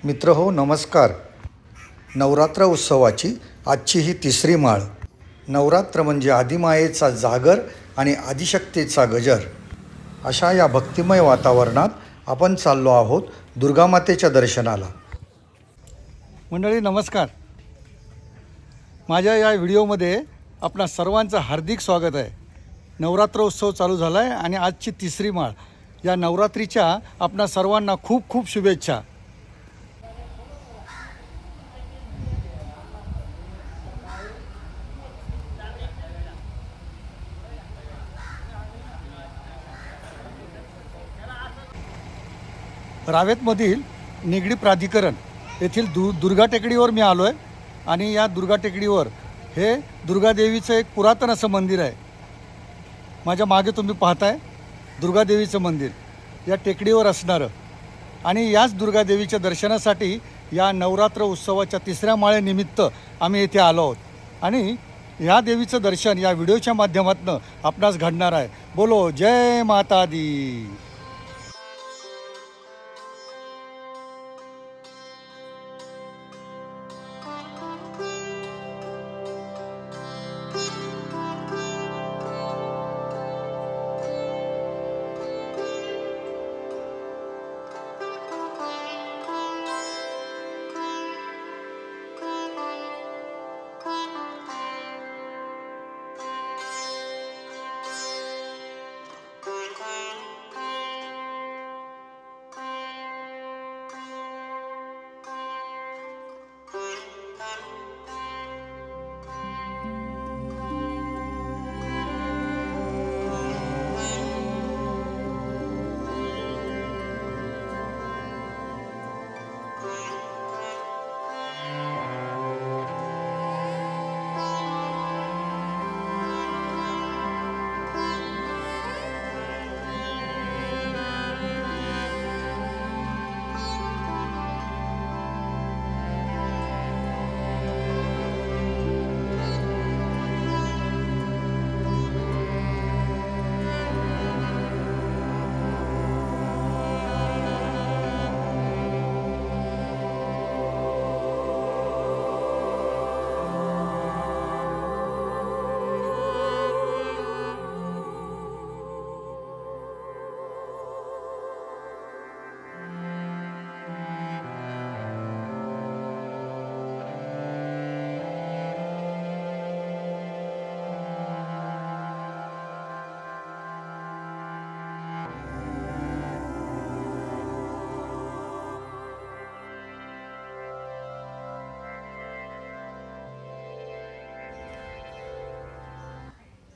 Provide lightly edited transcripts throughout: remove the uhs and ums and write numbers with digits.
मित्र हो नमस्कार। नवरात्र उत्सवाची आजची ही तिसरी माळ। नवरात्र म्हणजे आदिमायेचा जागर आणि आदिशक्तीचा गजर। अशा या भक्तिमय वातावरणात आपण चाललो आहोत दुर्गामातेच्या दर्शनाला। मंडळी नमस्कार। माझ्या या व्हिडिओमध्ये आपणा सर्वांचं हार्दिक स्वागत आहे। नवरात्र उत्सव चालू झाला आहे आणि आजची तिसरी माळ। या नवरात्रीच्या आपणा सर्वांना खूप खूप शुभेच्छा। रावेतमधील निगडी प्राधिकरण येथील दुर्गा टेकडीवर मी आलो आहे आणि या दुर्गा टेकडीवर हे दुर्गादेवीचं एक पुरातन असं मंदिर आहे। माझ्या मागे तुम्ही पाहताय दुर्गादेवीचं मंदिर या टेकडीवर असणारं आणि याच दुर्गादेवीच्या दर्शनासाठी या नवरात्र उत्सवाच्या तिसऱ्या माळेनिमित्त आम्ही येथे आलो आहोत आणि या देवीचं दर्शन या व्हिडिओच्या माध्यमातून आपणास घडणार आहे। बोलो जय माता दी।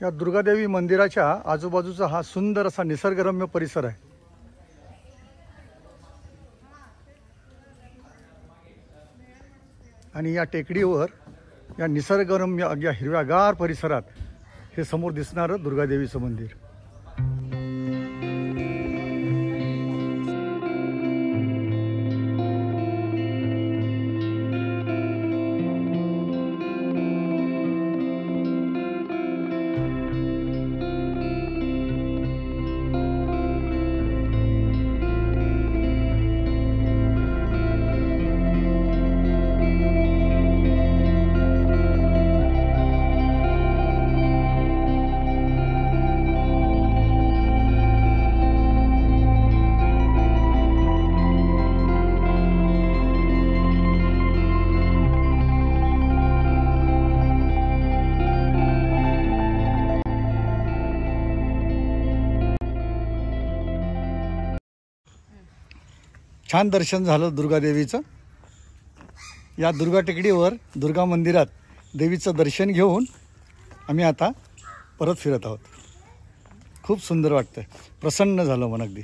या दुर्गादेवी मंदिराच्या आजूबाजूचा हा सुंदर असा निसर्गरम्य परिसर आहे आणि या टेकडीवर या निसर्गरम्य अगदी हिरव्यागार परिसरात हे समोर दिसणारं दुर्गादेवीचं मंदिर। छान दर्शन झालं दुर्गादेवीचं। या दुर्गा टेकडीवर दुर्गा मंदिरात देवीचं दर्शन घेऊन आम्ही आता परत फिरत आहोत। खूप सुंदर वाटतं, प्रसन्न झालं मन अगदी।